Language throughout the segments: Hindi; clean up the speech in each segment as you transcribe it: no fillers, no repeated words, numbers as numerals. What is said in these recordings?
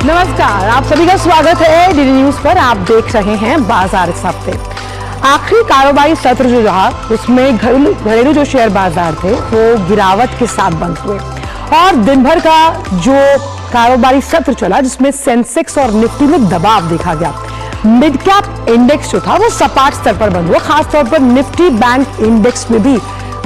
नमस्कार, आप सभी का स्वागत है डीडी न्यूज पर। आप देख रहे हैं बाजार इस हफ्ते। आखिरी कारोबारी सत्र जो रहा उसमें घरेलू जो शेयर बाजार थे वो गिरावट के साथ बंद हुए और दिन भर का जो कारोबारी सत्र चला जिसमें सेंसेक्स और निफ्टी में दबाव देखा गया। मिड कैप इंडेक्स जो था वो सपाट स्तर पर बंद हुआ। खासतौर पर निफ्टी बैंक इंडेक्स में भी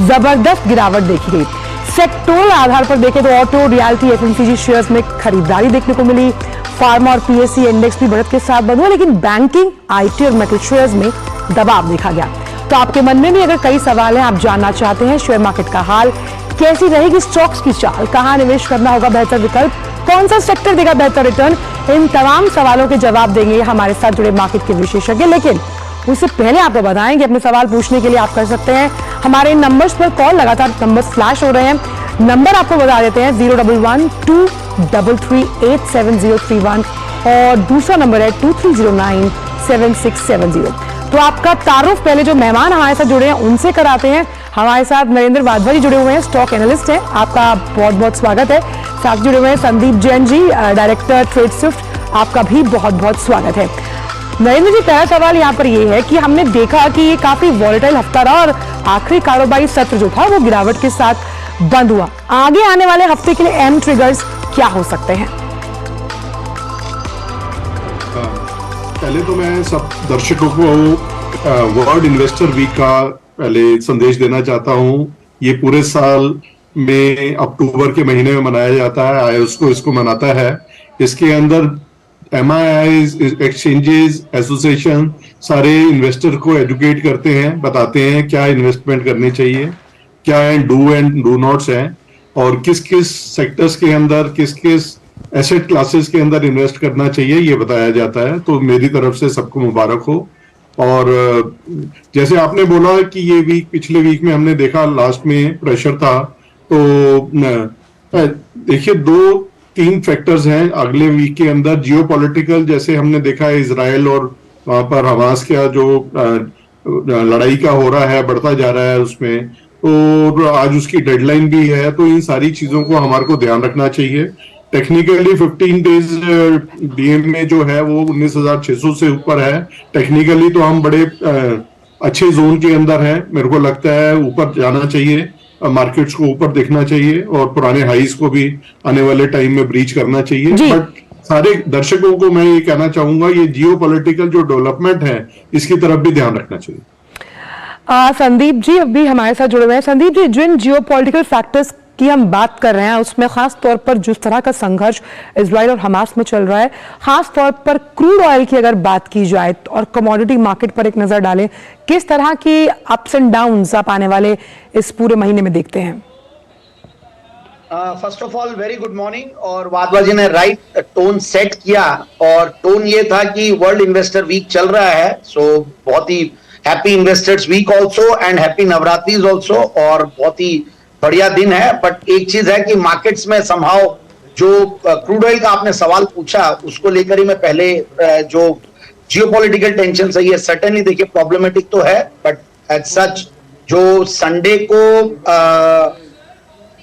जबरदस्त गिरावट देखी गई। सेक्टोरल आधार पर देखें तो ऑटो, रियल्टी, एफएमसीजी शेयर्स में खरीदारी देखने को मिली। फार्मा और पीएससी इंडेक्स भी बढ़त के साथ बंद हुआ, लेकिन बैंकिंग, आईटी और मेटल शेयर्स में दबाव देखा गया। तो आपके मन में भी अगर कई सवाल हैं, आप जानना चाहते हैं शेयर मार्केट का हाल, कैसी रहेगी स्टॉक्स की चाल, कहां निवेश करना होगा बेहतर विकल्प, कौन सा सेक्टर देगा बेहतर रिटर्न, इन तमाम सवालों के जवाब देंगे हमारे साथ जुड़े मार्केट के विशेषज्ञ। लेकिन उससे पहले आपको बताएं कि अपने सवाल पूछने के लिए आप कर सकते हैं हमारे इन नंबर्स पर कॉल। लगातार नंबर फ्लैश हो रहे हैं, नंबर आपको बता देते हैं 011-233-87031 और दूसरा नंबर है 2309-7670। तो आपका तारुफ पहले जो मेहमान हमारे साथ जुड़े हैं उनसे कराते हैं। हमारे साथ नरेंद्र वाधवा जी जुड़े हुए हैं, स्टॉक एनालिस्ट हैं, आपका बहुत बहुत स्वागत है। साथ जुड़े हुए हैं Sandeep Jain ji, director trade Swift, आपका भी बहुत बहुत स्वागत है। नरेंद्र जी, पहला सवाल यहाँ पर ये है कि हमने देखा कि ये काफी वॉलेटाइल हफ्ता रहा और आखिरी कारोबारी सत्र जो था वो गिरावट के साथ बंद हुआ। आगे आने वाले हफ्ते के लिए अहम ट्रिगर्स क्या हो सकते हैं? पहले तो मैं सब दर्शकों को वर्ल्ड इन्वेस्टर वीक का पहले संदेश देना चाहता हूं। ये पूरे साल में अक्टूबर के महीने में मनाया जाता है, आईओस्को इसको मनाता है। इसके अंदर MIIs, एक्सचेंजेस, एसोसिएशन सारे इन्वेस्टर को एजुकेट करते हैं, बताते हैं क्या इन्वेस्टमेंट करनी चाहिए, क्या डू एंड डू नॉट्स हैं और किस किस सेक्टर्स के अंदर, किस किस एसेट क्लासेस के अंदर इन्वेस्ट करना चाहिए, ये बताया जाता है। तो मेरी तरफ से सबको मुबारक हो। और जैसे आपने बोला कि ये वीक, पिछले वीक में हमने देखा लास्ट में प्रेशर था, तो देखिए 2-3 फैक्टर्स हैं अगले वीक के अंदर। जियोपॉलिटिकल, जैसे हमने देखा है इजराइल और वहां पर हमास का जो लड़ाई का हो रहा है, बढ़ता जा रहा है उसमें, तो आज उसकी डेडलाइन भी है। तो इन सारी चीजों को हमारे को ध्यान रखना चाहिए। टेक्निकली 15 डेज डीएम में जो है वो 19,600 से ऊपर है। टेक्निकली तो हम बड़े अच्छे जोन के अंदर हैं। मेरे को लगता है ऊपर जाना चाहिए, मार्केट्स को ऊपर देखना चाहिए और पुराने हाईज को भी आने वाले टाइम में ब्रीच करना चाहिए। बट सारे दर्शकों को मैं ये कहना चाहूंगा, ये जियोपॉलिटिकल जो डेवलपमेंट है इसकी तरफ भी ध्यान रखना चाहिए। संदीप जी अभी हमारे साथ जुड़े हुए हैं। संदीप जी, जिन जियोपॉलिटिकल फैक्टर्स की हम बात कर रहे हैं उसमें खास तौर पर जिस तरह का संघर्ष इजराइल और हमास में चल रहा है, खास तौर पर क्रूड ऑयल की अगर बात की जाए और कमोडिटी मार्केट पर एक नजर डालें, किस तरह की अप्स एंड डाउन्स आप आने वाले इस पूरे महीने में देखते हैं? First of all very good morning. और वाधवा जी ने राइट टोन सेट किया और टोन ये था कि वर्ल्ड इन्वेस्टर वीक चल रहा है। सो बहुत ही happy investors week also and happy Navratri also, और बहुत ही बढ़िया दिन है। बट एक चीज है कि मार्केट्स में समहाउ जो क्रूड ऑयल का आपने सवाल पूछा उसको लेकर ही मैं पहले जो जियोपॉलिटिकल टेंशन है ये सर्टेनली देखिए प्रॉब्लमेटिक तो है, बट एज सच जो संडे को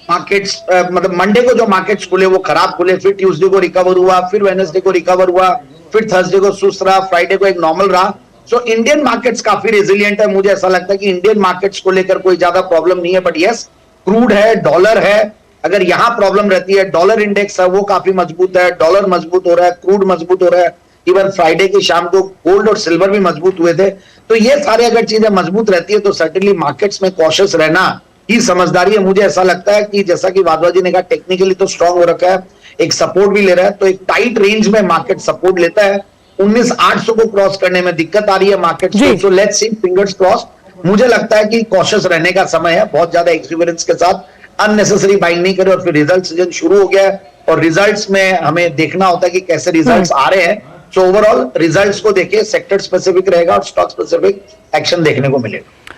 मार्केट्स मतलब मंडे को जो मार्केट्स खुले वो खराब खुले, फिर ट्यूसडे को रिकवर हुआ, फिर वेडनेसडे को रिकवर हुआ, फिर थर्सडे को सुस्त रहा, फ्राइडे को एक नॉर्मल रहा। सो इंडियन मार्केट्स काफी रेजिलिएंट है। मुझे ऐसा लगता है कि इंडियन मार्केट्स को लेकर कोई ज्यादा प्रॉब्लम नहीं है। बट यस, क्रूड है, डॉलर है, अगर यहां प्रॉब्लम रहती है, डॉलर इंडेक्स है वो काफी मजबूत है, डॉलर मजबूत हो रहा है, क्रूड मजबूत हो रहा है, इवन फ्राइडे की शाम को गोल्ड और सिल्वर भी मजबूत हुए थे। तो ये सारे अगर चीजें मजबूत रहती है तो सर्टेनली मार्केट्स में कॉशियस रहना ही समझदारी है। मुझे ऐसा लगता है कि जैसा कि वाधवा जी ने कहा, टेक्निकली तो स्ट्रांग हो रखा है, एक सपोर्ट भी ले रहा है, तो एक टाइट रेंज में मार्केट सपोर्ट लेता है। 19,800 को क्रॉस करने में दिक्कत आ रही है मार्केट को, so let's see, fingers cross. मुझे लगता है कि कॉशियस रहने का समय है, बहुत ज्यादा एक्सपीरियंस के साथ अननेसेसरी बाइंग नहीं करे। और फिर रिजल्ट सीजन शुरू हो गया है और रिजल्ट्स में हमें देखना होता है कि कैसे रिजल्ट्स आ रहे हैं। सो ओवरऑल रिजल्ट्स को देखिए, सेक्टर स्पेसिफिक रहेगा और स्टॉक स्पेसिफिक एक्शन देखने को मिलेगा।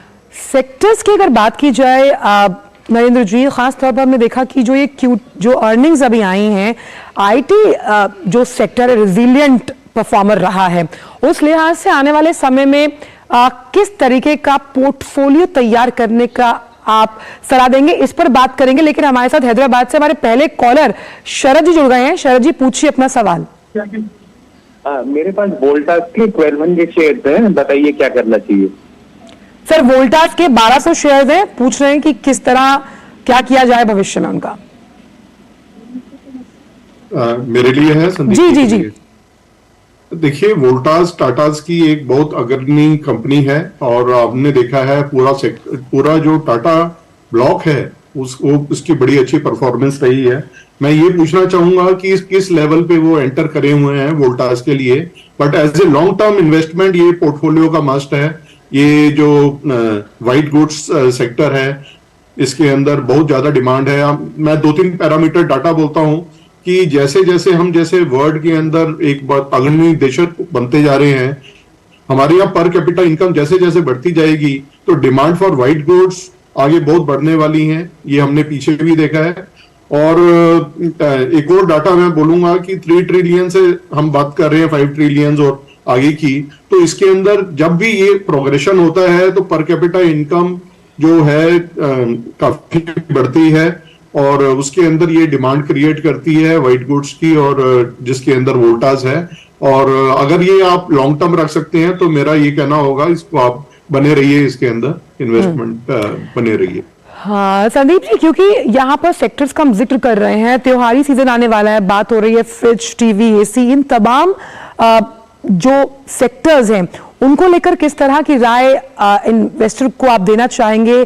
सेक्टर्स की अगर बात की जाए नरेंद्र जी, खास तौर पर हमने देखा कि जो अर्निंग्स अभी आई हैं, आईटी जो सेक्टर है रेजिलिएंट परफॉर्मर रहा है। उस लिहाज से आने वाले समय में किस तरीके का पोर्टफोलियो तैयार करने का आप सलाह देंगे, इस पर बात करेंगे। लेकिन हमारे साथ हैदराबाद से हमारे पहले कॉलर शरद जी जुड़ गए हैं। शरद जी, पूछिए अपना सवाल। मेरे पास वोल्टास के 1200 शेयर्स हैं, बताइए क्या करना चाहिए। सर वोल्टास के 1200 शेयर्स हैं, पूछ रहे हैं कि किस तरह क्या किया जाए भविष्य में उनका। मेरे लिए है संदीप जी, जी, के जी। लिए। देखिए, वोल्टास टाटास की एक बहुत अग्रणी कंपनी है और आपने देखा है पूरा जो टाटा ब्लॉक है उसकी बड़ी अच्छी परफॉर्मेंस रही है। मैं ये पूछना चाहूंगा कि किस लेवल पे वो एंटर करे हुए हैं वोल्टास के लिए, but as a long term investment ये पोर्टफोलियो का मस्ट है। ये जो व्हाइट गुड्स सेक्टर है इसके अंदर बहुत ज्यादा डिमांड है। मैं 2-3 पैरामीटर डाटा बोलता हूं कि जैसे जैसे हम वर्ल्ड के अंदर एक अग्रणी देश बनते जा रहे हैं, हमारे यहाँ पर कैपिटा इनकम जैसे जैसे बढ़ती जाएगी तो डिमांड फॉर व्हाइट गुड्स आगे बहुत बढ़ने वाली हैं। ये हमने पीछे भी देखा है। और एक और डाटा मैं बोलूंगा कि 3 ट्रिलियन से हम बात कर रहे हैं 5 ट्रिलियन और आगे की, तो इसके अंदर जब भी ये प्रोग्रेशन होता है तो पर कैपिटा इनकम जो है काफी बढ़ती है और उसके अंदर ये डिमांड क्रिएट करती है व्हाइट गुड्स की, और जिसके अंदर वोल्टास है। और अगर ये आप लॉन्ग टर्म रख सकते हैं तो मेरा ये कहना होगा इसको आप बने रहिए, इसके अंदर इन्वेस्टमेंट बने रहिए। हाँ संदीप जी, क्योंकि यहाँ पर सेक्टर्स का हम जिक्र कर रहे हैं, त्योहारी सीजन आने वाला है, बात हो रही है फ्रिज, टीवी, एसी, इन तमाम जो सेक्टर्स हैं उनको लेकर किस तरह की राय इन्वेस्टर को आप देना चाहेंगे?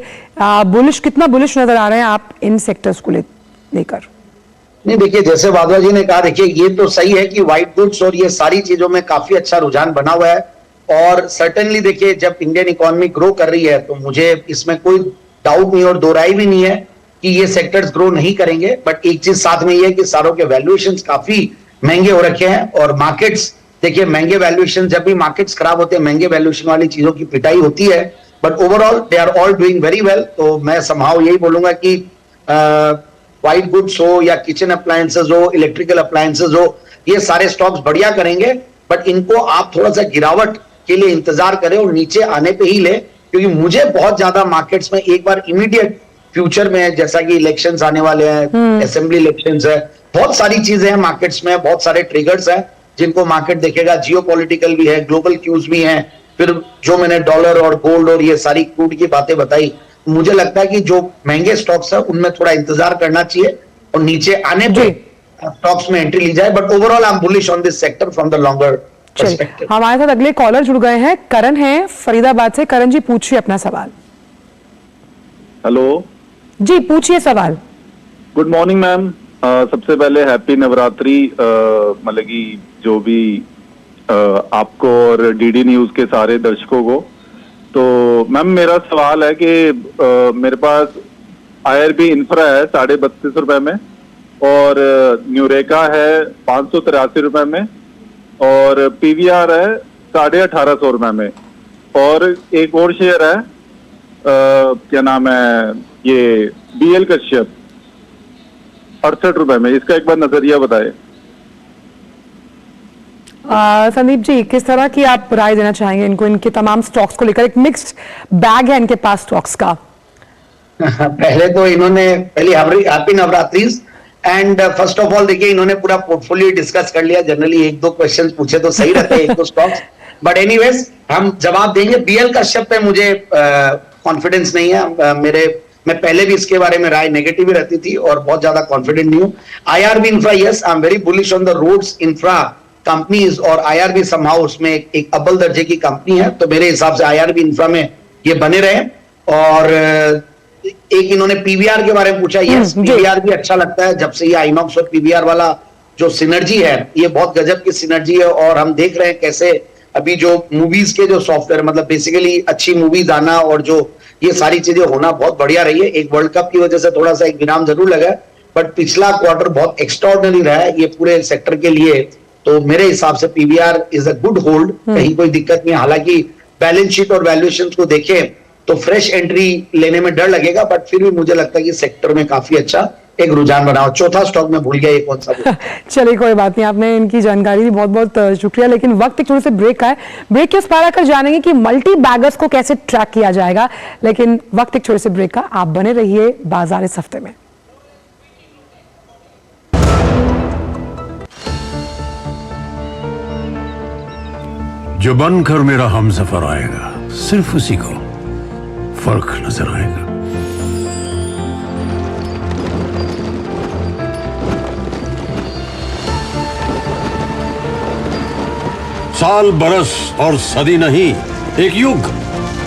कितना बुलिश नजर आ रहे हैं आप इन सेक्टर्स को लेकर? नहीं, देखिए जैसे वाधवा जी ने कहा, देखिए ये तो सही है कि व्हाइट गुड्स और ये सारी चीजों में काफी अच्छा रुझान बना हुआ है। और सर्टेनली देखिए जब इंडियन इकोनॉमी ग्रो कर रही है तो मुझे इसमें कोई डाउट नहीं और दो राय भी नहीं है कि ये सेक्टर्स ग्रो नहीं करेंगे। बट एक चीज साथ में ये है कि सारों के वैल्यूएशंस काफी महंगे हो रखे हैं और मार्केट्स देखिए महंगे वैल्यूएशन, जब भी मार्केट्स खराब होते हैं महंगे वैल्यूएशन वाली चीजों की पिटाई होती है। But overall they are all doing very well. तो मैं समहाउ यही बोलूंगा कि व्हाइट गुड्स हो या किचन अप्लायंसेस हो, इलेक्ट्रिकल अप्लायंसेस हो, ये सारे स्टॉक्स बढ़िया करेंगे। बट इनको आप थोड़ा सा गिरावट के लिए इंतजार करें और नीचे आने पे ही ले, क्योंकि मुझे बहुत ज्यादा मार्केट्स में एक बार इमीडिएट फ्यूचर में, जैसा कि इलेक्शंस आने वाले हैं, असेंबली इलेक्शंस है, बहुत सारी चीजें हैं मार्केट्स में, बहुत सारे ट्रिगर्स हैं जिनको मार्केट देखेगा। जियोपॉलिटिकल भी है, ग्लोबल क्यूज भी हैं, फिर जो मैंने डॉलर और गोल्ड और ये सारी क्रूड की बातें बताई, मुझे लगता है कि जो महंगे स्टॉक्स है उनमें थोड़ा इंतजार करना चाहिए और नीचे आने पे स्टॉक्स में एंट्री ली जाए। But overall I am bullish on this sector from the longer perspective. हमारे साथ अगले कॉलर जुड़ गए हैं, करण हैं फरीदाबाद से। करण जी पूछिए अपना सवाल। हेलो जी, पूछिए सवाल। Good morning ma'am. सबसे पहले हैप्पी नवरात्रि, मतलब कि जो भी आपको और डीडी न्यूज के सारे दर्शकों को। तो मैम मेरा सवाल है कि मेरे पास IRB इंफ्रा है 32.5 रुपए में और न्यूरेका है 583 रुपए में और PVR है 1850 रुपए में और एक और शेयर है क्या नाम है ये BL कश्यप 68 रुपए में। इसका एक बार नजरिया बताए। संदीप जी, किस तरह की आप राय देना चाहेंगे इनको, इनके तमाम स्टॉक्स को लेकर? एक मिक्स्ड बैग है इनके पास स्टॉक्स का। पहले तो इन्होंने happy Navratris and first of all देखिए इन्होंने पूरा पोर्टफोलियो डिस्कस कर लिया। जनरली 1-2 क्वेश्चंस पूछे तो सही रहते हैं 1-2 स्टॉक्स, बट एनीवेज हम जवाब देंगे। BL कश्यप पे मुझे कॉन्फिडेंस नहीं है। मैं पहले भी इसके बारे में राय नेगेटिव ही रहती थी और बहुत ज्यादा कॉन्फिडेंट नहीं हूं। IRB infra, yes I am very bullish on the roads infra companies और IRB समहाउ उसमें एक अव्वल दर्जे की कंपनी है, तो मेरे हिसाब से IRB इंफ्रा में ये बने रहे। और एक इन्होंने PVR के बारे में पूछा, यस PVR भी अच्छा लगता है। जब से ये आइनॉक्स और PVR वाला जो सिनर्जी है, ये बहुत गजब की सिनर्जी है और हम देख रहे हैं कैसे अभी जो मूवीज के जो सॉफ्टवेयर, मतलब बेसिकली अच्छी मूवीज आना और जो ये सारी चीजें होना बहुत बढ़िया रही है। एक वर्ल्ड कप की वजह से थोड़ा सा एक विराम जरूर लगा, बट पिछला क्वार्टर बहुत एक्स्ट्राऑर्डिनरी रहा है ये पूरे सेक्टर के लिए। तो मेरे हिसाब से PVR is a good hold, कहीं कोई दिक्कत नहीं। हालांकि बैलेंस शीट और वैल्यूएशन को देखें तो फ्रेश एंट्री लेने में डर लगेगा, बट फिर भी मुझे लगता है कि सेक्टर में काफी अच्छा एक रुझान बना। चौथा स्टॉक में भूल गया ये कौन सा। चलिए कोई बात नहीं, आपने इनकी जानकारी दी, बहुत बहुत शुक्रिया। लेकिन वक्त एक थोड़े से ब्रेक का है, ब्रेक के उस पार आकर जानेंगे कि मल्टी बैगर्स को कैसे ट्रैक किया जाएगा। लेकिन वक्त एक छोटे से ब्रेक का, आप बने रहिए बाजार इस हफ्ते में। जो बनकर मेरा हमसफर आएगा, सिर्फ उसी को फर्क नजर आएगा। साल, बरस और सदी नहीं, एक युग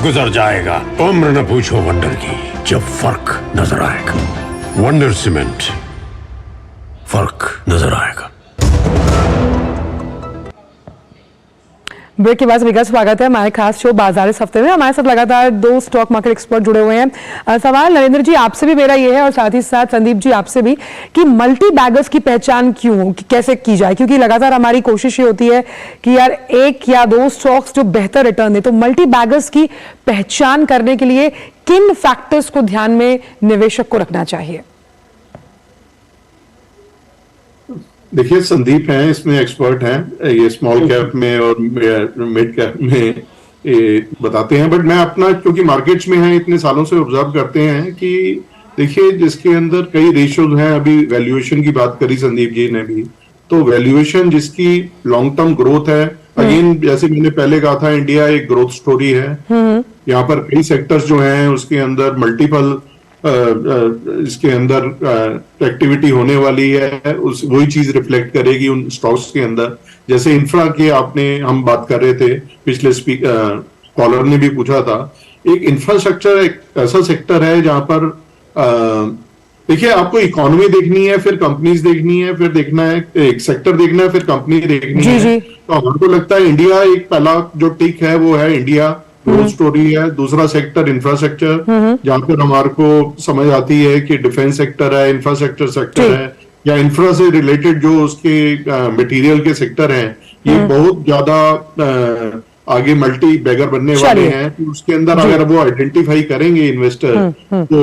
गुजर जाएगा। उम्र न पूछो वंडर की, जब फर्क नजर आएगा। वंडर सीमेंट, फर्क नजर आएगा। ब्रेक के बाद सभी का स्वागत है हमारे खास शो बाजार इस हफ्ते में। हमारे साथ लगातार दो स्टॉक मार्केट एक्सपर्ट जुड़े हुए हैं। सवाल नरेंद्र जी आपसे भी मेरा ये है और साथ ही साथ संदीप जी आपसे भी कि मल्टी बैगर्स की पहचान क्यों, कैसे की जाए, क्योंकि लगातार हमारी कोशिश ये होती है कि यार एक या दो स्टॉक्स जो बेहतर रिटर्न दे। तो मल्टी बैगर्स की पहचान करने के लिए किन फैक्टर्स को ध्यान में निवेशक को रखना चाहिए? देखिए, संदीप हैं इसमें एक्सपर्ट हैं, ये स्मॉल कैप में और मिड कैप में ये बताते हैं। बट मैं अपना, क्योंकि मार्केट्स में हैं इतने सालों से ऑब्जर्व करते हैं कि देखिए जिसके अंदर कई रेशियोज हैं, अभी वैल्यूएशन की बात करी संदीप जी ने भी, तो वैल्यूएशन जिसकी लॉन्ग टर्म ग्रोथ है, अगेन जैसे मैंने पहले कहा था, इंडिया एक ग्रोथ स्टोरी है। यहाँ पर कई सेक्टर्स जो हैं उसके अंदर मल्टीपल इसके अंदर एक्टिविटी होने वाली है, उस वही चीज रिफ्लेक्ट करेगी उन स्टॉक्स के अंदर। जैसे इंफ्रा के हम बात कर रहे थे, पिछले कॉलर ने भी पूछा था। एक इंफ्रास्ट्रक्चर एक ऐसा सेक्टर है जहां पर देखिए आपको इकोनॉमी देखनी है, फिर कंपनीज देखनी है, फिर देखना है एक सेक्टर देखना है, फिर कंपनी देखनी है। तो हमको लगता है इंडिया एक पहला जो टिक है वो है इंडिया ग्रोथ स्टोरी है। दूसरा सेक्टर इंफ्रास्ट्रक्चर, जहां पर हमारे को समझ आती है कि डिफेंस सेक्टर है, इंफ्रास्ट्रक्चर सेक्टर है, या इंफ्रा से रिलेटेड जो उसके मटेरियल के सेक्टर हैं, ये बहुत ज्यादा आगे मल्टी बैगर बनने वाले हैं। तो उसके अंदर अगर वो आइडेंटिफाई करेंगे इन्वेस्टर तो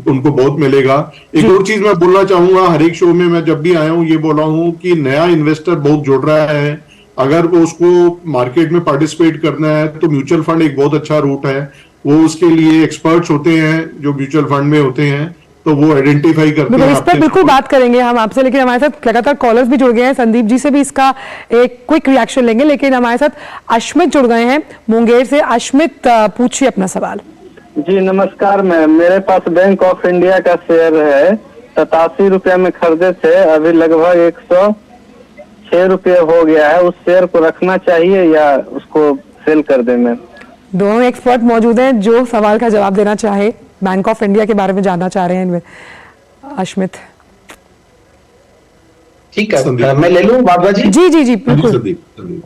उनको बहुत मिलेगा। एक और चीज मैं बोलना चाहूंगा, हर एक शो में मैं जब भी आया हूँ ये बोला हूँ कि नया इन्वेस्टर बहुत जुड़ रहा है, अगर वो उसको मार्केट में पार्टिसिपेट करना है तो म्यूचुअल फंड एक बहुत अच्छा रूट है। वो उसके लिए एक्सपर्ट्स होते हैं जो म्यूचुअल फंड में होते हैं, तो वो आइडेंटिफाई करते हैं। इस पर बिल्कुल बात करेंगे हम आपसे, लेकिन हमारे साथ लगातार कॉलर्स भी जुड़ गए हैं। संदीप जी से भी इसका एक क्विक रिएक्शन लेंगे, लेकिन हमारे साथ अश्मित जुड़ गए हैं मुंगेर से। अश्मित पूछिए अपना सवाल। जी नमस्कार मैम, मेरे पास बैंक ऑफ इंडिया का शेयर है, 87 रुपया में खरीदे थे, अभी लगभग 106 रुपये हो गया है। उस शेयर को रखना चाहिए या उसको सेल कर दें मैम? दोनों एक्सपर्ट मौजूद हैं जो सवाल का जवाब देना चाहे, बैंक ऑफ इंडिया के बारे में जानना चाह रहे हैं अश्मित। ठीक है, मैं ले लूं बाबा जी? जी जी जी बिल्कुल।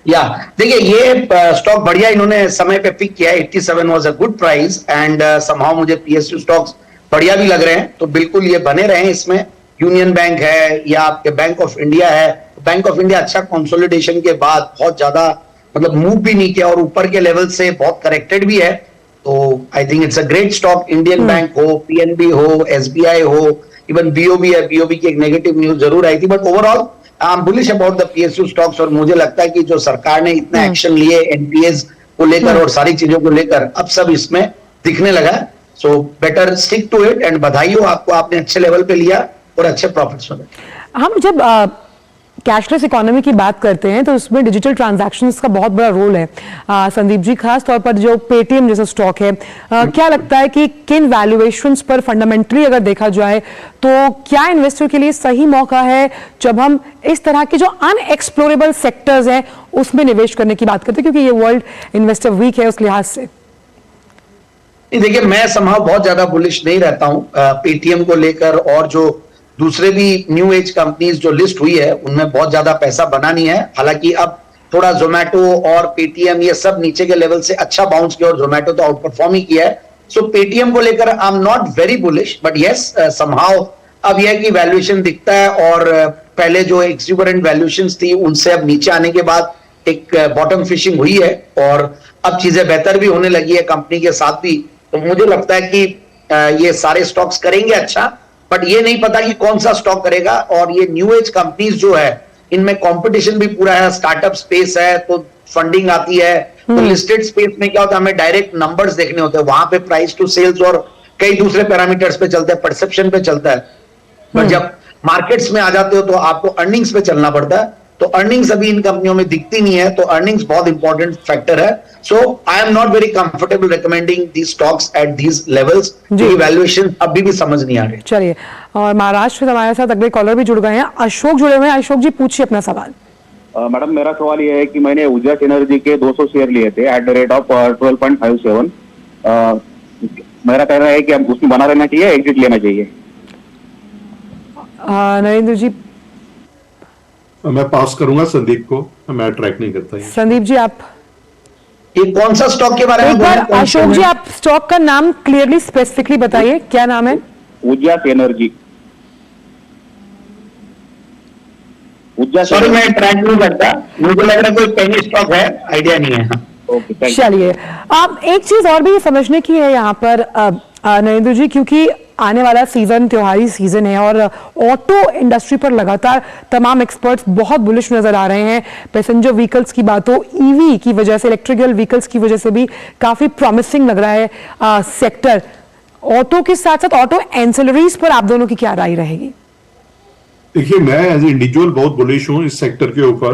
या देखिए, ये स्टॉक बढ़िया इन्होंने समय पे पिक किया है। 87 was a good price and somehow मुझे पीएसयू स्टॉक्स बढ़िया भी लग रहे हैं, तो बिल्कुल ये बने रहे इसमें। यूनियन बैंक है या आपके बैंक ऑफ इंडिया है, बैंक ऑफ इंडिया अच्छा कंसोलिडेशन के बाद बहुत ज्यादा मतलब मूव भी नहीं किया और ऊपर के लेवल से बहुत करेक्टेड भी है, तो I think it's a great stock. Indian bank हो, पीएनबी हो, एसबीआई हो, इवन बीओबी है, बीओबी की एक नेगेटिव न्यूज जरूर आई थी, but overall I am bullish about the PSU stocks. और मुझे लगता है कि जो सरकार ने इतना एक्शन लिए एनपीएस को लेकर और सारी चीजों को लेकर, अब सब इसमें दिखने लगा। So better stick to it and बधाई हो आपको, आपने अच्छे लेवल पे लिया और अच्छे प्रॉफिट्स हो गए। हम जब कैशलेस इकोनॉमी की बात करते हैं तो उसमें डिजिटल ट्रांजैक्शंस का बहुत बड़ा रोल है। संदीप जी, खास तौर पर जो पेटीएम जैसा स्टॉक है, क्या लगता है कि किन वैल्यूएशंस पर फंडामेंटली अगर देखा जाए तो क्या इन्वेस्टर के लिए सही मौका है जब हम इस तरह के जो अनएक्सप्लोरेबल सेक्टर्स हैं उसमें निवेश करने की बात करते हैं, क्योंकि ये वर्ल्ड इन्वेस्टर वीक है उस लिहाज से? देखिए, मैं समहाउ बहुत ज्यादा बुलिश नहीं रहता हूं पेटीएम को लेकर, और जो दूसरे भी न्यू एज कंपनीज जो लिस्ट हुई है उनमें बहुत ज्यादा पैसा बना नहीं है। हालांकि अब थोड़ा जोमेटो और पेटीएम ये सब नीचे के लेवल से अच्छा बाउंस किया और जोमेटो तो आउट परफॉर्म ही किया है। सो पेटीएम को लेकर आई am not very bullish, but yes somehow अब यह कि वैल्यूएशन दिखता है और पहले जो एक्सुबरेंट वैल्यूएशंस थी उनसे अब नीचे आने के बाद एक बॉटम फिशिंग हुई है और अब चीजें बेहतर भी होने लगी है कंपनी के साथ भी। तो मुझे लगता है कि ये सारे स्टॉक्स करेंगे अच्छा, बट ये नहीं पता कि कौन सा स्टॉक करेगा। और ये न्यू एज कंपनीज जो है इनमें कंपटीशन भी पूरा है, स्टार्टअप स्पेस है तो फंडिंग आती है। तो लिस्टेड स्पेस में क्या होता है, हमें डायरेक्ट नंबर्स देखने होते हैं, वहां पे प्राइस टू सेल्स और कई दूसरे पैरामीटर्स पे चलता है, परसेप्शन पे चलता है। पर जब मार्केट्स में आ जाते हो तो आपको अर्निंग्स पे चलना पड़ता है। तो अर्निंग्स अभी इन कंपनियों में दिखती नहीं है, तो अर्निंग्स बहुत इंपॉर्टेंट फैक्टर है। So I am not very comfortable recommending these stocks at these levels, क्योंकि वैल्यूएशन अभी भी समझ नहीं आ रही। चलिए, और महाराष्ट्र से हमारे साथ अगले कॉलर भी जुड़ गए हैं, अशोक जुड़े हुए हैं। अशोक जी, पूछिए अपना सवाल। मैडम, मेरा सवाल ये है कि मैंने उजास एनर्जी के 200 शेयर लिए थे एट द रेट ऑफ 12.57। मेरा कहना है कि हम उसमें बना रहना चाहिए, एग्जिट लेना चाहिए। नरेंद्र जी, मैं पास करूंगा संदीप को, मैं ट्रैक नहीं करता ये। संदीप जी आप ये कौन सा स्टॉक के बारे में एक बोल बार रहे हैं? कौन सा अशोक जी है? आप स्टॉक का नाम क्लियरली स्पेसिफिकली बताइए, क्या नाम है? उजास एनर्जी। उजास सॉरी, मैं ट्रैक नहीं करता, मुझे लग रहा है कोई पेनी स्टॉक है, आइडिया नहीं है। हाँ। Okay, thank you. चलिए, अब एक चीज और भी समझने की है यहाँ पर नरेंद्र जी, क्योंकि आने वाला सीजन त्योहारी सीजन है और ऑटो इंडस्ट्री पर लगातार तमाम एक्सपर्ट्स बहुत बुलिश नजर आ रहे हैं। पैसेंजर व्हीकल्स की बात हो, ईवी की वजह से, इलेक्ट्रिकल व्हीकल्स की वजह से भी काफी प्रॉमिसिंग लग रहा है सेक्टर। ऑटो के साथ साथ ऑटो एंसिलरीज पर आप दोनों की क्या राय रहेगी? देखिए, मैं एज इंडिविजुअल बहुत बुलिश हूँ इस सेक्टर के ऊपर।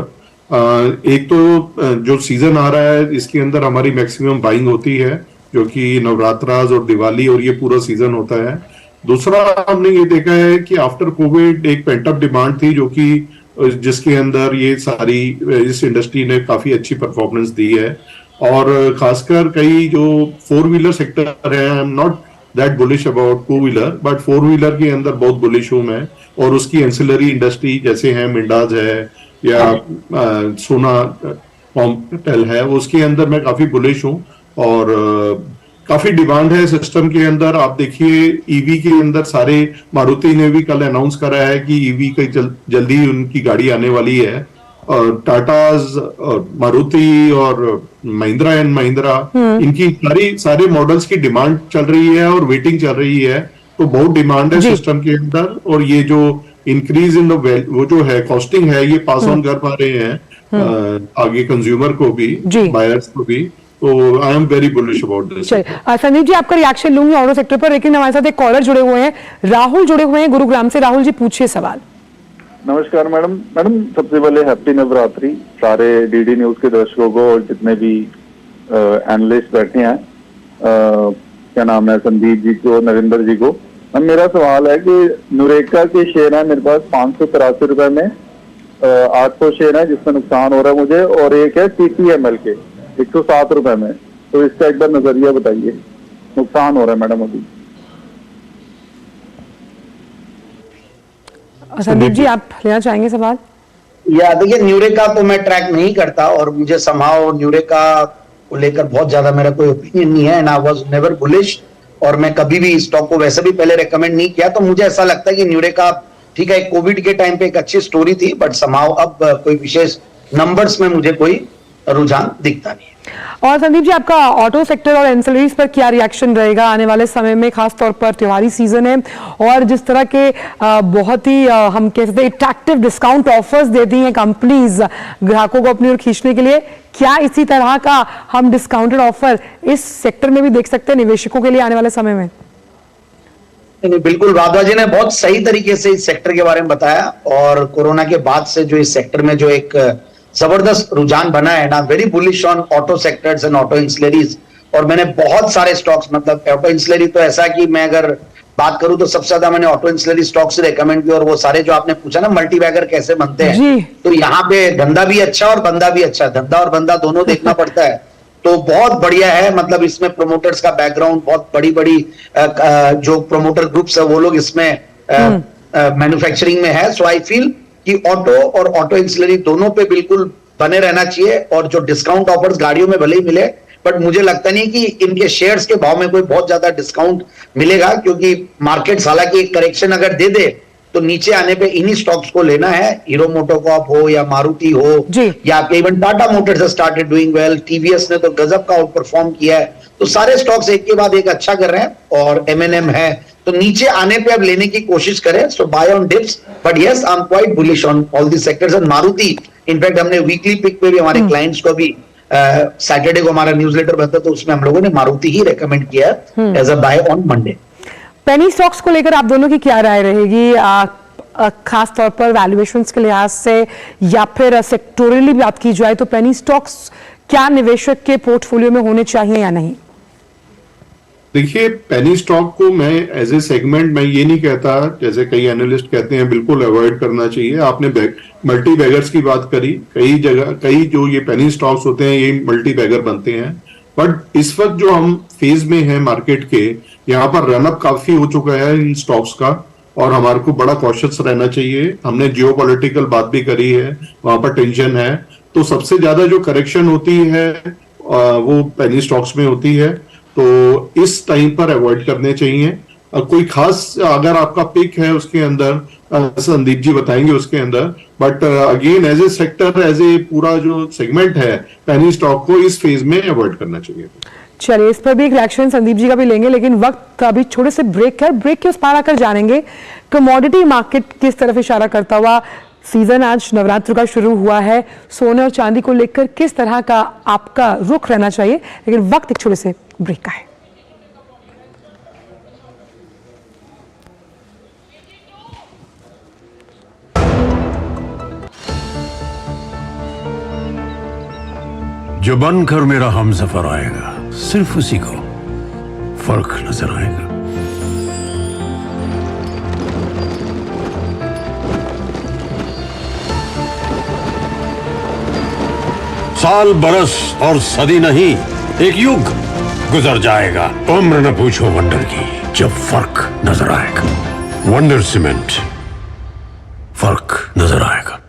एक तो जो सीजन आ रहा है इसके अंदर हमारी मैक्सिमम बाइंग होती है, जो कि नवरात्रास और दिवाली और ये पूरा सीजन होता है। दूसरा, हमने ये देखा है कि आफ्टर कोविड एक पेंटअप डिमांड थी, जो कि जिसके अंदर ये सारी इस इंडस्ट्री ने काफी अच्छी परफॉर्मेंस दी है। और खासकर कई जो 4 व्हीलर सेक्टर है, आई am not that bullish about 2 wheeler, but 4 wheeler के अंदर बहुत बुलिश हूं मैं। और उसकी एंसिलरी इंडस्ट्री जैसे है मिंडाज है या सोना कॉम्पटेल है, उसके अंदर मैं काफी बुलिश हूँ। और काफी डिमांड है सिस्टम के अंदर। आप देखिए, ईवी के अंदर सारे, मारुति ने भी कल अनाउंस करा है कि ईवी की जल्दी उनकी गाड़ी आने वाली है। और टाटाज और मारुति और महिंद्रा एंड महिंद्रा, इनकी सारे मॉडल्स की डिमांड चल रही है और वेटिंग चल रही है। तो बहुत डिमांड है सिस्टम के अंदर, और ये जो इंक्रीज इन द वो जो है कॉस्टिंग है, ये पास ऑन कर पा रहे हैं आगे कंज्यूमर को भी, बायर्स को भी। तो I am very bullish about this. Sandeep ji, आपका रिएक्शन लूंगी ऑटो सेक्टर पर, लेकिन हमारे साथ एक कॉलर जुड़े हुए हैं, राहुल जुड़े हुए हैं गुरुग्राम से। राहुल जी, पूछिए सवाल। नमस्कार मैडम। मैडम, सबसे पहले हैप्पी नवरात्रि सारे डीडी न्यूज के दर्शकों को और जितने भी एनालिस्ट बैठे हैं, क्या नाम है, संदीप जी को, नरेंद्र जी को। मेरा सवाल है कि नुरेका के शेयर है मेरे पास 583 रुपए में, 800 शेयर है जिसमें नुकसान हो रहा है मुझे, और एक है TPML के 107 रुपए में। तो इसका एक बार नजरिया बताइए, नुकसान हो रहा है मैडम अभी। संदीप जी, आप लेना चाहेंगे सवाल? या देखिए, न्यूरेका तो मैं ट्रैक नहीं करता और मुझे समाओ न्यूरेका को लेकर बहुत ज्यादा मेरा कोई ओपिनियन नहीं है, and I was never bullish. और मैं कभी भी स्टॉक को वैसे भी पहले रेकमेंड नहीं किया। तो मुझे ऐसा लगता है कि न्यूरेका ठीक है, कोविड के टाइम पे एक अच्छी स्टोरी थी, बट समाओ अब कोई विशेष नंबर्स में मुझे कोई रुझान दिखता नहीं है। और संदीप जी, आपका ऑटो सेक्टर और एंसिलरीज पर क्या रिएक्शन रहेगा आने वाले समय में? खास तौर पर त्योहारी सीजन है और जिस तरह के बहुत ही हम कह सकते हैं अट्रैक्टिव डिस्काउंट ऑफर्स देती हैं कंपनीज ग्राहकों को अपनी ओर खींचने के लिए, क्या इसी तरह का हम डिस्काउंटेड ऑफर इस सेक्टर में भी देख सकते हैं निवेशकों के लिए आने वाले समय में? नहीं, बिल्कुल, राधा जी ने बहुत सही तरीके से इस सेक्टर के बारे में बताया। और कोरोना के बाद से जो इस सेक्टर में जो एक जबरदस्त रुझान बना है ना, very bullish on auto sectors and auto ancillaries. और मैंने बहुत सारे स्टॉक्स, मतलब ऑटो इंसुलरी तो ऐसा कि मैं अगर बात करूं तो सबसे ज्यादा मैंने ऑटो इंसुलरी स्टॉक से रेकमेंड किया। और वो सारे जो आपने पूछा ना, मल्टीबैगर कैसे बनते हैं, तो यहाँ पे धंधा भी अच्छा और बंदा भी अच्छा, धंधा और बंदा दोनों देखना पड़ता है। तो बहुत बढ़िया है, मतलब इसमें प्रोमोटर्स का बैकग्राउंड, बहुत बड़ी बड़ी जो प्रोमोटर ग्रुप्स है वो लोग इसमें मैन्युफैक्चरिंग में है। सो आई फील कि ऑटो और ऑटो इंसुलरी दोनों पे बिल्कुल बने रहना चाहिए। और जो डिस्काउंट ऑफर्स गाड़ियों में भले ही मिले, बट मुझे लगता नहीं कि इनके शेयर्स के भाव में कोई बहुत ज्यादा डिस्काउंट मिलेगा, क्योंकि मार्केट हालांकि एक करेक्शन अगर दे दे तो नीचे आने पे इन्हीं स्टॉक्स को लेना है। हीरो मोटोकॉर्प हो या मारुति हो या even Tata Motors has started doing well, TVS ने तो गजब का आउट परफॉर्म किया है। तो सारे स्टॉक्स एक के बाद एक अच्छा कर रहे हैं। और M&M है, तो नीचे आने पे अब लेने की कोशिश करें। So buy on dips, but yes, I am quite bullish on all the sectors. And Maruti, in fact हमने वीकली पिक पे भी हमारे क्लाइंट्स को भी सैटरडे को हमारा न्यूज़लेटर बनता तो उसमें हम लोगों ने मारुति ही रेकमेंड किया as a buy on Monday. Penny stocks को लेकर आप दोनों की क्या राय रहेगी? खास तौर पर वैल्यूएशंस के लिहाज से या फिर सेक्टोरली बात की जाए तो पेनी स्टॉक्स क्या निवेशक के पोर्टफोलियो में होने चाहिए या नहीं? देखिए, पेनी स्टॉक को मैं एज ए सेगमेंट मैं ये नहीं कहता, जैसे कई एनालिस्ट कहते हैं बिल्कुल अवॉइड करना चाहिए। आपने मल्टी बैगर्स की बात करी, कई जगह कई जो ये पेनी स्टॉक्स होते हैं ये मल्टी बैगर बनते हैं, बट इस वक्त जो हम फेज में हैं मार्केट के, यहाँ पर रनअप काफी हो चुका है इन स्टॉक्स का और हमारे को बड़ा कॉशियस रहना चाहिए। हमने जियोपॉलिटिकल बात भी करी है, वहां पर टेंशन है, तो सबसे ज्यादा जो करेक्शन होती है वो पेनी स्टॉक्स में होती है, तो इस टाइम पर अवॉइड करने चाहिए। कोई खास अगर आपका पिक है उसके अंदर संदीप जी बताएंगे उसके अंदर, but again as a sector as a पूरा जो सेगमेंट है पेनी स्टॉक को इस फेज में अवॉइड करना चाहिए। चलिए, इस पर भी एक रिएक्शन संदीप जी का भी लेंगे, लेकिन वक्त अभी छोटे से ब्रेक है। ब्रेक के उस पार आकर जानेंगे कमोडिटी मार्केट किस तरफ इशारा करता हुआ। सीजन आज नवरात्र का शुरू हुआ है, सोने और चांदी को लेकर किस तरह का आपका रुख रहना चाहिए, लेकिन वक्त एक छोटे से ब्रेक का है। जो बनकर मेरा हमसफर आएगा सिर्फ उसी को फर्क नजर आएगा। साल बरस और सदी नहीं, एक युग गुजर जाएगा। उम्र न पूछो वंडर की, जब फर्क नजर आएगा। वंडर सीमेंट, फर्क नजर आएगा।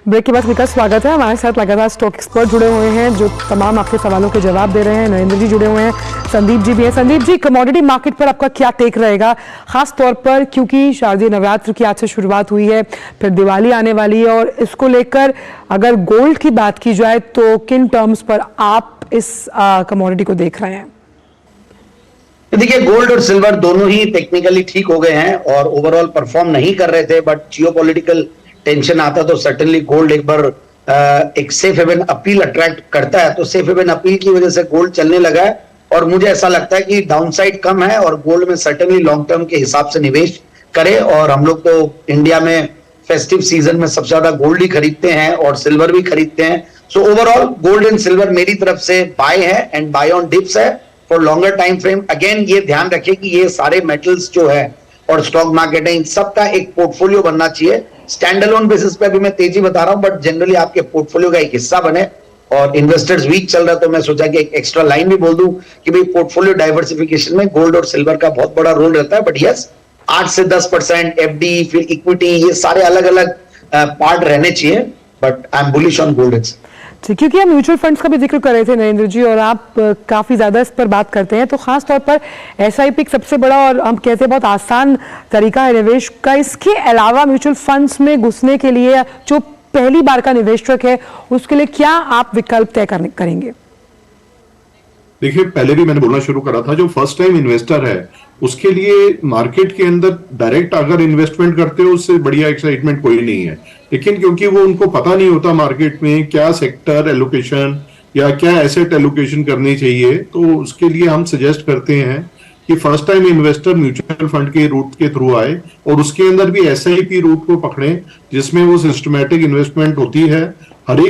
ब्रेक के बाद फिर स्वागत है। हमारे साथ लगातार स्टॉक एक्सपर्ट जुड़े हुए हैं जो तमाम आपके सवालों के जवाब दे रहे हैं। नरेंद्र जी जुड़े हुए हैं, संदीप जी भी हैं। संदीप जी, कमोडिटी मार्केट पर आपका क्या टेक रहेगा, खास तौर पर क्योंकि शारदीय नवरात्र की आज से शुरुआत हुई है, फिर दिवाली आने वाली है, और इसको लेकर अगर गोल्ड की बात की जाए तो किन टर्म्स पर आप इस कमोडिटी को देख रहे हैं? देखिए, गोल्ड और सिल्वर दोनों ही टेक्निकली ठीक हो गए हैं और ओवरऑल परफॉर्म नहीं कर रहे थे, बट जियोपॉलिटिकल टेंशन आता तो सर्टेनली गोल्ड एक बार एक सेफ हेवन अपील अट्रैक्ट करता है, तो सेफ हेवन अपील की वजह से गोल्ड चलने लगा है और मुझे ऐसा लगता है कि डाउनसाइड कम है और गोल्ड में सर्टेनली लॉन्ग टर्म के हिसाब से निवेश करें। और हम लोग तो इंडिया में फेस्टिव सीजन में सबसे ज्यादा गोल्ड ही खरीदते हैं और सिल्वर भी खरीदते हैं। So overall gold and silver मेरी तरफ से बाय है एंड बाय ऑन डिप्स है for longer time frame. Again ये ध्यान रखें कि ये सारे मेटल्स जो है और स्टॉक मार्केट है, इन सबका एक पोर्टफोलियो बनना चाहिए। स्टैंड अलोन बेसिस पे अभी मैं तेजी बता रहा हूं, बट जनरली आपके पोर्टफोलियो का एक हिस्सा बने। और इन्वेस्टर्स वीक चल रहा है तो मैं सोचा कि एक एक्स्ट्रा लाइन भी बोल दूं कि भाई पोर्टफोलियो डाइवर्सिफिकेशन में गोल्ड और सिल्वर का बहुत बड़ा रोल रहता है। बट यस, 8 से 10% एफडी, फिर इक्विटी, ये सारे अलग अलग पार्ट रहने चाहिए, but I am bullish on gold. क्योंकि हम म्यूचुअल फंड्स का भी जिक्र कर रहे थे नरेंद्र जी, और आप काफी ज्यादा इस पर बात करते हैं, तो खास तौर पर एसआईपी सबसे बड़ा और हम कहते हैं बहुत आसान तरीका है निवेश का। इसके अलावा म्यूचुअल फंड्स में घुसने के लिए जो पहली बार का निवेशक है उसके लिए क्या आप विकल्प तय करेंगे? देखिए, पहले भी मैंने बोलना शुरू करा था, जो फर्स्ट टाइम इन्वेस्टर है उसके लिए मार्केट के अंदर डायरेक्ट अगर इन्वेस्टमेंट करते हो उससे बढ़िया एक्साइटमेंट कोई नहीं है। लेकिन क्योंकि वो उनको पता नहीं होता मार्केट में क्या सेक्टर एलोकेशन या क्या एसेट एलोकेशन करनी चाहिए, तो उसके लिए हम सजेस्ट करते हैं कि first time investor mutual fund के रूट के थ्रू आए और उसके अंदर भी एसआईपी रूट को पकड़े, जिसमें वो सिस्टमैटिक इन्वेस्टमेंट होती है, हर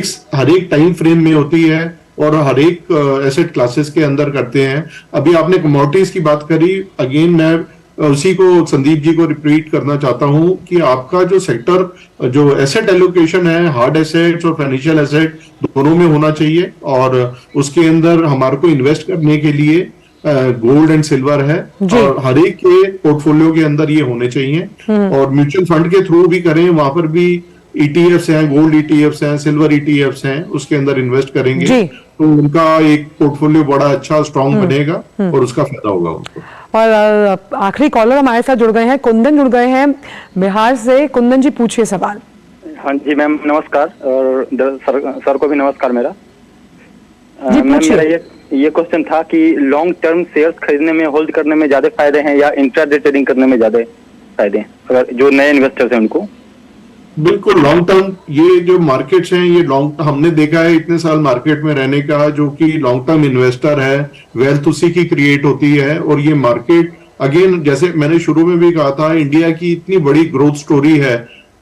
एक टाइम फ्रेम में होती है और हर एक एसेट क्लासेस के अंदर करते हैं। अभी आपने कमोडिटीज की बात करी, अगेन मैं उसी को संदीप जी को रिपीट करना चाहता हूं कि आपका जो सेक्टर जो एसेट एलोकेशन है, हार्ड एसेट्स और फाइनेंशियल एसेट दोनों में होना चाहिए, और उसके अंदर हमारे को इन्वेस्ट करने के लिए गोल्ड एंड सिल्वर है और हर एक के पोर्टफोलियो के अंदर ये होने चाहिए। और म्यूचुअल फंड के थ्रू भी करें, वहां पर भी ईटीएफ्स हैं, गोल्ड ईटीएफ्स हैं, सिल्वर ईटीएफ्स हैं, उसके अंदर इन्वेस्ट करेंगे तो उनका एक पोर्टफोलियो बड़ा अच्छा स्ट्रांग बनेगा और उसका फायदा होगा उनको। और आखिरी कॉलर हमारे साथ जुड़ गए हैं, कुंदन जुड़ गए हैं बिहार से। कुंदन जी, पूछिए सवाल। हाँ जी मैम, नमस्कार, और सर को भी नमस्कार मेरा। मैम, मेरा ये क्वेश्चन था कि लॉन्ग टर्म शेयर्स खरीदने में, होल्ड करने में ज्यादा फायदे हैं या इंट्राडे ट्रेडिंग करने में ज्यादा फायदे हैं, अगर जो नए इन्वेस्टर्स हैं उनको? बिल्कुल लॉन्ग टर्म, ये जो मार्केट्स हैं ये लॉन्ग, हमने देखा है इतने साल मार्केट में रहने का, जो कि लॉन्ग टर्म इन्वेस्टर है वेल्थ उसी की क्रिएट होती है और ये मार्केट अगेन जैसे मैंने शुरू में भी कहा था, इंडिया की इतनी बड़ी ग्रोथ स्टोरी है,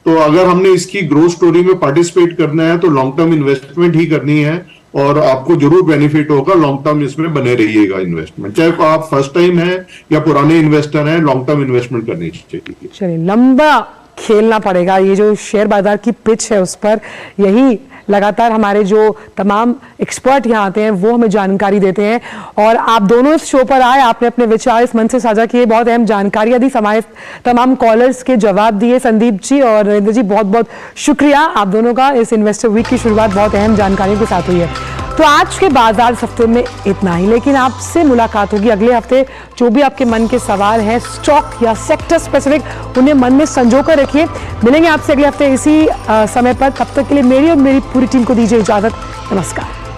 तो अगर हमने इसकी ग्रोथ स्टोरी में पार्टिसिपेट करना है तो लॉन्ग टर्म इन्वेस्टमेंट ही करनी है, और आपको जरूर बेनिफिट होगा। लॉन्ग टर्म इसमें बने रहिएगा इन्वेस्टमेंट, चाहे आप फर्स्ट टाइम है या पुराने इन्वेस्टर हैं, लॉन्ग टर्म इन्वेस्टमेंट करनी चाहिए। चलिए, लंबा खेलना पड़ेगा। ये जो शेयर बाजार की पिच है उस पर यही लगातार हमारे जो तमाम एक्सपर्ट यहाँ आते हैं वो हमें जानकारी देते हैं, और आप दोनों इस शो पर आए, आपने अपने विचार इस मन से साझा किए, बहुत अहम जानकारियां दी, समाज तमाम कॉलर्स के जवाब दिए। संदीप जी और नरेंद्र जी, बहुत बहुत शुक्रिया आप दोनों का। इस इन्वेस्टर वीक की शुरुआत बहुत अहम जानकारियों के साथ हुई है। तो आज के बाजार इस हफ्ते में इतना ही, लेकिन आपसे मुलाकात होगी अगले हफ्ते। जो भी आपके मन के सवाल हैं स्टॉक या सेक्टर स्पेसिफिक, उन्हें मन में संजो कर रखिए। मिलेंगे आपसे अगले हफ्ते इसी समय पर। तब तक के लिए मेरी और मेरी पूरी टीम को दीजिए इजाजत। नमस्कार।